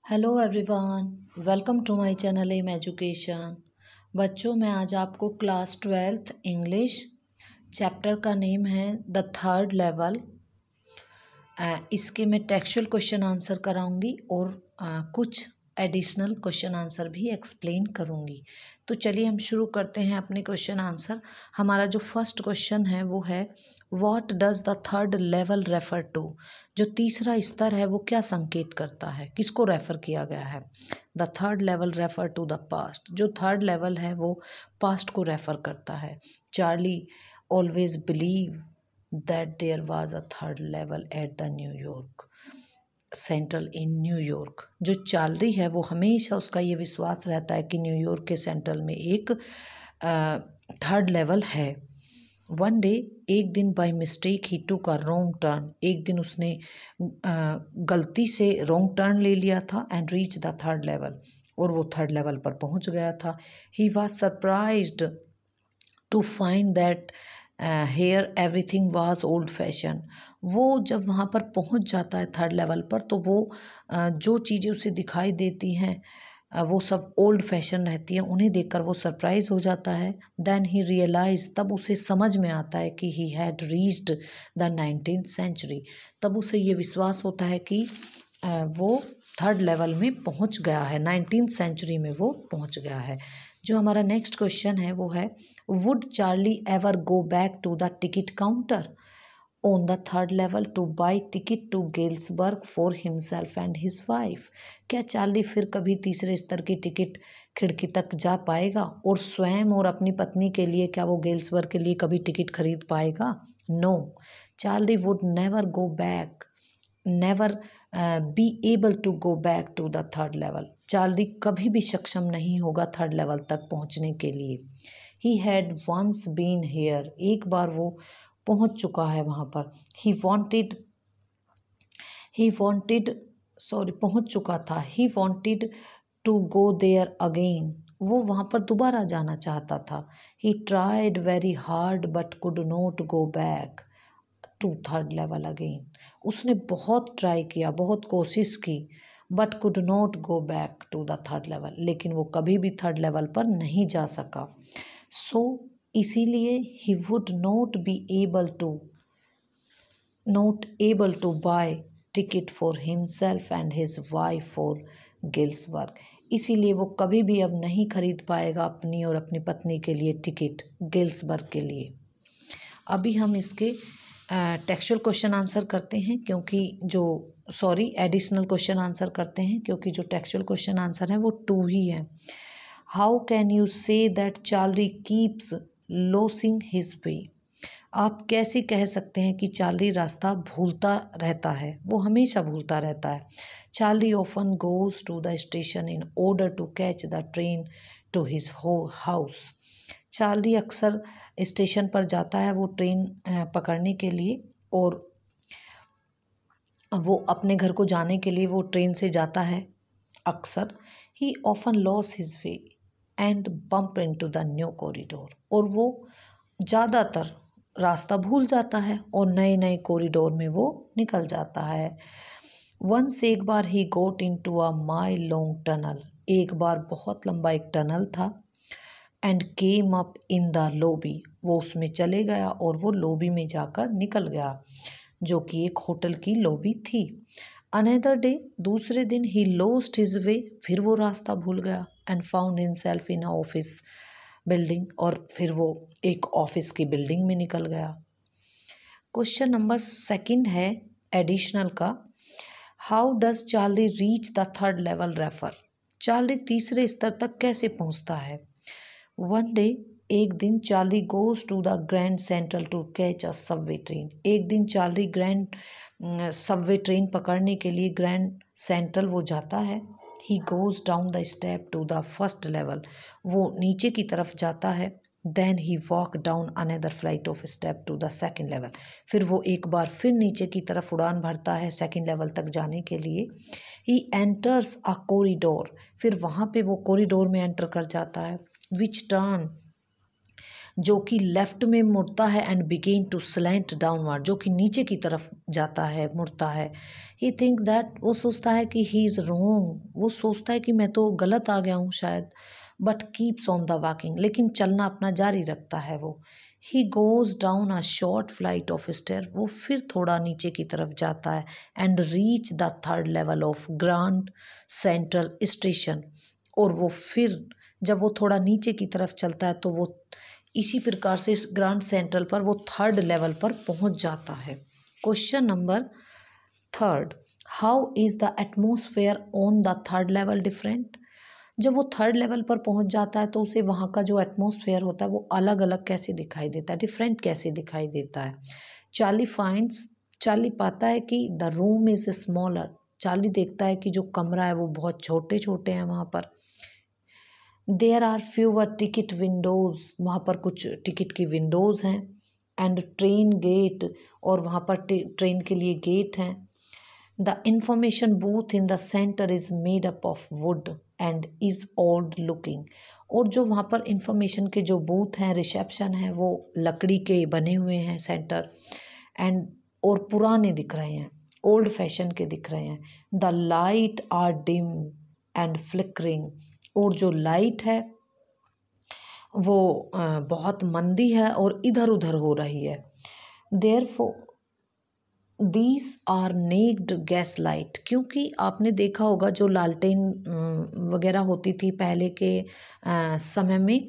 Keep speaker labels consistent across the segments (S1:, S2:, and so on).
S1: Hello everyone, welcome to my channel M education. बच्चों, मैं आज आपको क्लास 12th इंग्लिश चैप्टर का नेम है द थर्ड लेवल। इसके मैं टेक्सचुअल क्वेश्चन आंसर कराऊंगी और कुछ एडिशनल क्वेश्चन आंसर भी एक्सप्लेन करूंगी। तो चलिए हम शुरू करते हैं अपने क्वेश्चन आंसर। हमारा जो फर्स्ट क्वेश्चन है वो है what does the third level refer to. जो तीसरा स्तर है वो क्या संकेत करता है, किसको रेफर किया गया है। The third level refer to the past. जो थर्ड लेवल है वो पास्ट को रेफर करता है। Charlie always believe that there was a third level at the New York central in New York. जो चार्ली है वो हमेशा उसका ये विश्वास रहता है कि न्यूयॉर्क के सेंट्रल में एक थर्ड लेवल है। वन डे, एक दिन by mistake he took a wrong turn. एक दिन उसने गलती से रॉन्ग टर्न ले लिया था and reach the third level, और वो थर्ड लेवल पर पहुंच गया था। He was surprised to find that here everything was old fashion. वो जब वहाँ पर पहुँच जाता है थर्ड लेवल पर, तो वो जो चीज़ें उसे दिखाई देती हैं वो सब ओल्ड फैशन रहती हैं। उन्हें देखकर वो सरप्राइज हो जाता है। देन ही रियलाइज, तब उसे समझ में आता है कि he had reached the 19th century. तब उसे ये विश्वास होता है कि वो थर्ड लेवल में पहुंच गया है, 19th सेंचुरी में वो पहुंच गया है। जो हमारा नेक्स्ट क्वेश्चन है वो है would Charlie ever go back to the ticket counter on the third level to buy ticket to Galesburg for himself and his wife. क्या चार्ली फिर कभी तीसरे स्तर की टिकट खिड़की तक जा पाएगा और स्वयं और अपनी पत्नी के लिए, क्या वो गेल्सबर्ग के लिए कभी टिकट खरीद पाएगा? No, Charlie would never go back, never be able to go back to the third level. Charlie कभी भी सक्षम नहीं होगा थर्ड लेवल तक पहुंचने के लिए। He had once been here, एक बार वो पहुंच चुका है वहाँ पर। ही वॉन्टेड पहुंच चुका था। He wanted to go there again, वो वहाँ पर दोबारा जाना चाहता था। He tried very hard but could not go back to third level again. उसने बहुत ट्राई किया, बहुत कोशिश की, but could not go back to the third level, लेकिन वो कभी भी थर्ड लेवल पर नहीं जा सका। सो इसीलिए he would not able to buy ticket for himself and his wife for Galesburg. इसीलिए वो कभी भी अब नहीं खरीद पाएगा अपनी और अपनी पत्नी के लिए टिकट गेल्सबर्ग के लिए। अभी हम इसके टेक्सचुअल क्वेश्चन आंसर करते हैं, एडिशनल क्वेश्चन आंसर करते हैं, क्योंकि जो टेक्सचुअल क्वेश्चन आंसर है वो 2 ही है। How can you say that Charlie keeps losing his way. आप कैसे कह सकते हैं कि चार्ली रास्ता भूलता रहता है, वो हमेशा भूलता रहता है। Charlie often goes to the station in order to catch the train to his house. Charlie अक्सर स्टेशन पर जाता है वो ट्रेन पकड़ने के लिए, और वो अपने घर को जाने के लिए वो ट्रेन से जाता है अक्सर। ही often loss his way and bump into the new corridor, और वो ज़्यादातर रास्ता भूल जाता है और नए नए कॉरिडोर में वो निकल जाता है। वंस, एक बार, he got into a mile long tunnel, एक बार बहुत लंबा एक टनल था। And came up in the lobby, वो उसमें चले गया और वो लॉबी में जाकर निकल गया, जो कि एक होटल की लॉबी थी। अनदर डे, दूसरे दिन, ही लॉस्ट हिज वे, फिर वो रास्ता भूल गया। And found himself in a office building, और फिर वो एक ऑफिस की बिल्डिंग में निकल गया। क्वेश्चन नंबर 2 है एडिशनल का। How does Charlie reach the third level refer. Charlie तीसरे स्तर तक कैसे पहुंचता है। वन डे, एक दिन, Charlie goes to the Grand Central to catch a subway train. एक दिन चार्ली ग्रैंड सबवे ट्रेन पकड़ने के लिए ग्रैंड सेंट्रल वो जाता है। He goes down the step to the first level, वो नीचे की तरफ जाता है। Then he walk down another flight of step to the second level, फिर वो एक बार फिर नीचे की तरफ उड़ान भरता है सेकेंड लेवल तक जाने के लिए। ही एंटर्स अ कॉरिडोर, फिर वहाँ पे वो कॉरिडोर में एंटर कर जाता है। विच टर्न जो कि लेफ्ट में मुड़ता है and begin to slant downward, जो कि नीचे की तरफ जाता है, मुड़ता है। ही थिंक दैट, वो सोचता है कि ही इज़ रॉन्ग, वो सोचता है कि मैं तो गलत आ गया हूँ शायद। But keeps on the walking, लेकिन चलना अपना जारी रखता है वो। He goes down a short flight of stair, वो फिर थोड़ा नीचे की तरफ जाता है and reach the third level of Grand Central station. और वो फिर जब वो थोड़ा नीचे की तरफ चलता है तो वो इसी प्रकार से इस ग्रांड सेंट्रल पर वो थर्ड लेवल पर पहुंच जाता है। Question number 3, how is the atmosphere on the third level different. जब वो थर्ड लेवल पर पहुंच जाता है तो उसे वहाँ का जो एटमॉस्फेयर होता है वो अलग अलग कैसे दिखाई देता है, डिफरेंट कैसे दिखाई देता है। चार्ली पाता है कि the room is smaller, Charlie देखता है कि जो कमरा है वो बहुत छोटे छोटे हैं वहाँ पर। There are fewer ticket windows, वहाँ पर कुछ टिकट की विंडोज़ हैं। एंड ट्रेन गेट, और वहाँ पर ट्रेन के लिए गेट हैं। The information booth in the centre is made up of would and is old looking, और जो वहाँ पर इंफॉर्मेशन के जो बूथ हैं, रिसेप्शन है, वो लकड़ी के बने हुए हैं सेंटर, एंड और पुराने दिख रहे हैं, ओल्ड फैशन के दिख रहे हैं। The light are dim and flickering, और जो लाइट है वो बहुत मंदी है और इधर उधर हो रही है। Therefore these are naked gas light, क्योंकि आपने देखा होगा जो लालटेन वगैरह होती थी पहले के समय में,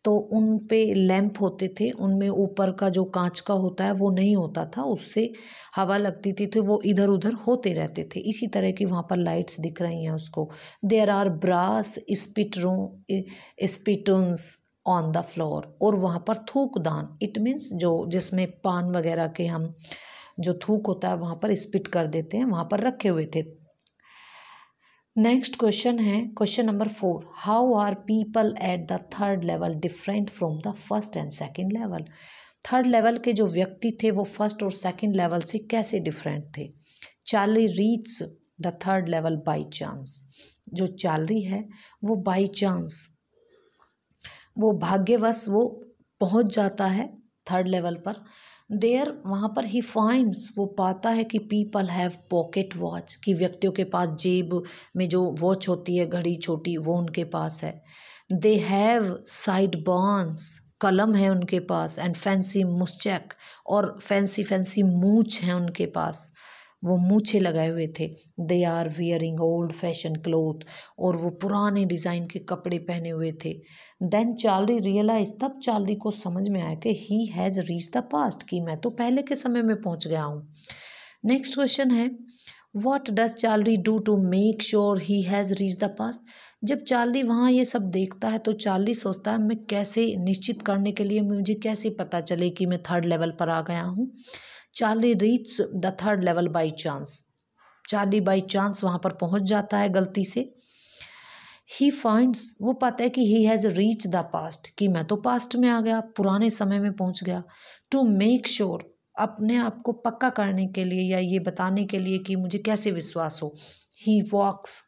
S1: तो उन पे लैंप होते थे, उनमें ऊपर का जो कांच का होता है वो नहीं होता था, उससे हवा लगती थी तो वो इधर उधर होते रहते थे। इसी तरह की वहाँ पर लाइट्स दिख रही हैं उसको। There are brass spittoons on the floor, और वहाँ पर थूकदान, इट मीन्स जो जिसमें पान वगैरह के हम जो थूक होता है वहाँ पर स्पिट कर देते हैं, वहाँ पर रखे हुए थे। नेक्स्ट क्वेश्चन है question number 4, how are people at the third level different from the first and second level. थर्ड लेवल के जो व्यक्ति थे वो फर्स्ट और सेकंड लेवल से कैसे डिफरेंट थे। Charlie reach the third level by chance, जो चार्ली है वो बाई चांस, वो भाग्यवश वो पहुंच जाता है थर्ड लेवल पर। देयर, वहाँ पर ही फाइंड्स, वो पाता है कि पीपल हैव पॉकेट वॉच, कि व्यक्तियों के पास जेब में जो वॉच होती है घड़ी छोटी वो उनके पास है। दे हैव साइड बर्न्स, कलम है उनके पास, एंड फैंसी मुस्चैक, और फैंसी फैंसी मूछ हैं उनके पास, वो मूछे लगाए हुए थे। They are wearing old fashion cloth, और वो पुराने डिज़ाइन के कपड़े पहने हुए थे। देन चार्ली रियलाइज, तब चार्ली को समझ में आया कि he has reach the past, कि मैं तो पहले के समय में पहुंच गया हूँ। नेक्स्ट क्वेश्चन है, what does Charlie do to make sure he has reach the past. जब चार्ली वहाँ ये सब देखता है तो चार्ली सोचता है मैं कैसे निश्चित करने के लिए, मुझे कैसे पता चले कि मैं थर्ड लेवल पर आ गया हूँ। Charlie reach the third level by chance, Charlie by chance वहाँ पर पहुँच जाता है गलती से। ही फाइंड्स, वो पाता है कि he has reach the past, कि मैं तो पास्ट में आ गया, पुराने समय में पहुँच गया। टू मेक श्योर, अपने आप को पक्का करने के लिए या ये बताने के लिए कि मुझे कैसे विश्वास हो। He walks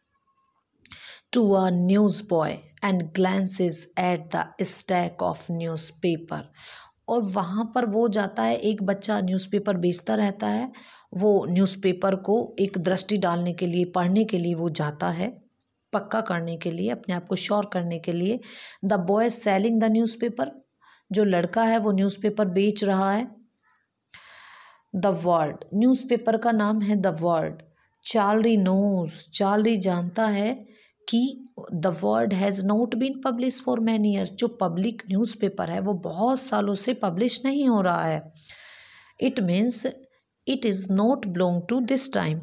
S1: to a newsboy and glances at the stack of newspaper, और वहाँ पर वो जाता है, एक बच्चा न्यूज़पेपर बेचता रहता है, वो न्यूज़पेपर को एक दृष्टि डालने के लिए, पढ़ने के लिए वो जाता है, पक्का करने के लिए, अपने आप को श्योर करने के लिए। The boy selling the newspaper, जो लड़का है वो न्यूज़पेपर बेच रहा है। द वर्ल्ड, न्यूज़पेपर का नाम है the World. Charlie knows, Charlie जानता है कि the World has not been publish for many years, जो पब्लिक न्यूज़पेपर है वो बहुत सालों से पब्लिश नहीं हो रहा है। It means it is not belong to this time.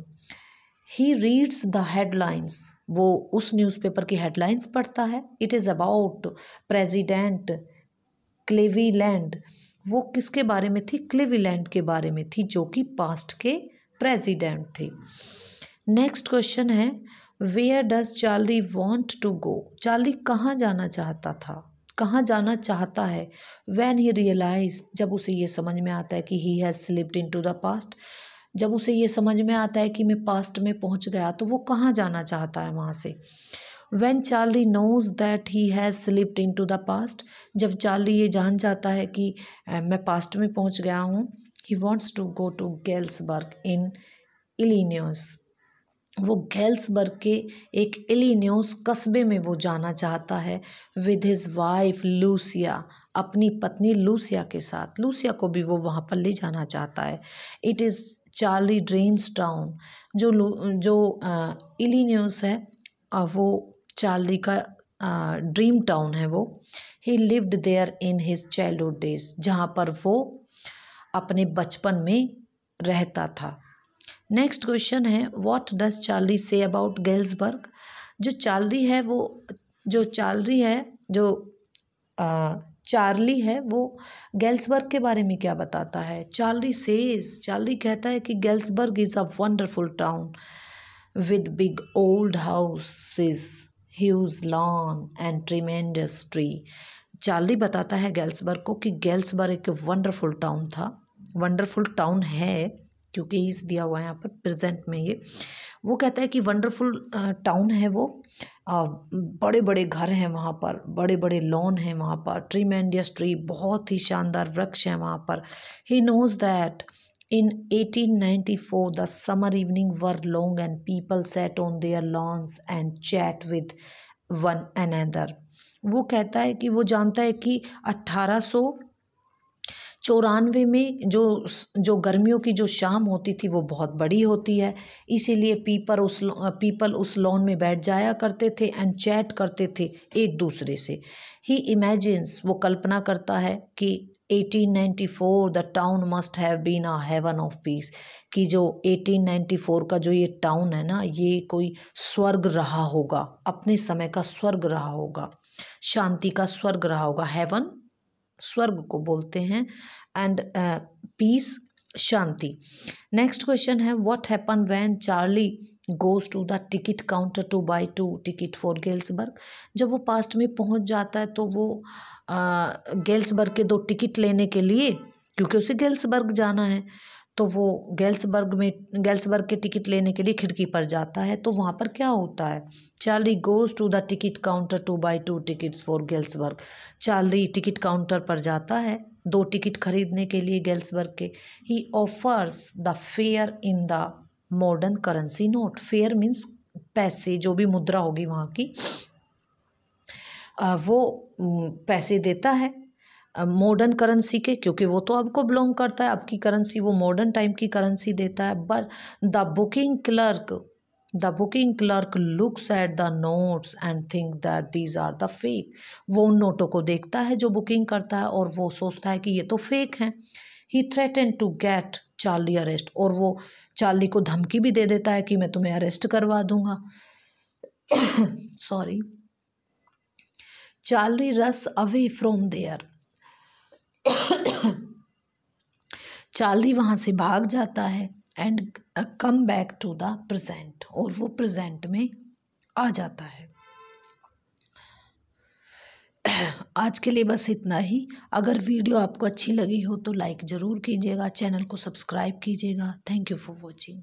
S1: He reads the headlines, वो उस न्यूज़पेपर की हेडलाइंस पढ़ता है। It is about President Cleveland, वो किसके बारे में थी, क्लीवलैंड के बारे में थी, जो कि पास्ट के प्रेसिडेंट थे। नेक्स्ट क्वेश्चन है, where does Charlie want to go, Charlie कहाँ जाना चाहता था, कहाँ जाना चाहता है। व्हेन ही रियलाइज, जब उसे ये समझ में आता है कि he has slipped into the past, जब उसे ये समझ में आता है कि मैं पास्ट में पहुँच गया, तो वो कहाँ जाना चाहता है वहाँ से। When Charlie knows that he has slipped into the past, जब चार्ली ये जान जाता है कि मैं पास्ट में पहुंच गया हूँ, he wants to go to Galesburg in Illinois. वो गैल्सबर्ग के एक इलिनोइस कस्बे में वो जाना चाहता है विद हिज वाइफ लूसिया, अपनी पत्नी लूसिया के साथ। लूसिया को भी वो वहाँ पर ले जाना चाहता है। It is Charlie dreams town, जो इलिनोइस है वो चार्ली का ड्रीम टाउन है वो। He lived there in his childhood days, जहाँ पर वो अपने बचपन में रहता था। नेक्स्ट क्वेश्चन है what does Charlie say about Galesburg. जो चार्ली है वो गेल्सबर्ग के बारे में क्या बताता है। चार्ली कहता है कि Galesburg is a wonderful town with big old houses, huge lawn and tremendous tree. Charlie बताता है गेल्सबर्ग को कि गेल्सबर्ग एक वंडरफुल टाउन है, क्योंकि इस दिया हुआ है यहाँ पर प्रेजेंट में ये। वो कहता है कि वंडरफुल टाउन है वो, बड़े बड़े घर हैं वहाँ पर, बड़े बड़े लॉन हैं वहाँ पर, ट्रीमेंडियस ट्री, बहुत ही शानदार वृक्ष हैं वहाँ पर। He knows that in 1894 the summer evening were long and people sat on their lawns and chat with one another. वो कहता है कि वो जानता है कि 1894 में जो गर्मियों की जो शाम होती थी वो बहुत बड़ी होती है, इसीलिए पीपल उस लॉन में बैठ जाया करते थे एंड चैट करते थे एक दूसरे से। ही इमेजिन्स, वो कल्पना करता है कि 1894 the town must have been a haven of peace, कि जो 1894 का जो ये टाउन है ना, ये कोई स्वर्ग रहा होगा, अपने समय का स्वर्ग रहा होगा, शांति का स्वर्ग रहा होगा। हेवन स्वर्ग को बोलते हैं एंड पीस शांति। नेक्स्ट क्वेश्चन है what happen when Charlie goes to the ticket counter to buy 2 ticket for Galesburg. जब वो पास्ट में पहुंच जाता है तो वो गेल्सबर्ग के 2 टिकट लेने के लिए, क्योंकि उसे गेल्सबर्ग जाना है, तो वो गेल्सबर्ग के टिकट लेने के लिए खिड़की पर जाता है। तो वहाँ पर क्या होता है, Charlie goes to the ticket counter to buy 2 tickets for Galesburg. Charlie ticket counter पर जाता है 2 टिकट खरीदने के लिए गेल्सबर्ग के। He offers the fare in the modern currency note. Fare means पैसे, जो भी मुद्रा होगी वहाँ की, वो पैसे देता है मॉडर्न करेंसी के, क्योंकि वो तो आपको बिलोंग करता है, आपकी करेंसी, वो मॉडर्न टाइम की करेंसी देता है। But the booking clerk looks at the notes and think that these are the fake. वो उन नोटों को देखता है जो बुकिंग करता है और वो सोचता है कि ये तो फेक हैं। He threaten to get Charlie arrest, और वो चार्ली को धमकी भी दे देता है कि मैं तुम्हें अरेस्ट करवा दूंगा। Sorry. Charlie runs away from there. Charlie वहाँ से भाग जाता है and come back to the present, और वो प्रेजेंट में आ जाता है। आज के लिए बस इतना ही। अगर वीडियो आपको अच्छी लगी हो तो लाइक ज़रूर कीजिएगा, चैनल को सब्सक्राइब कीजिएगा। Thank you for watching.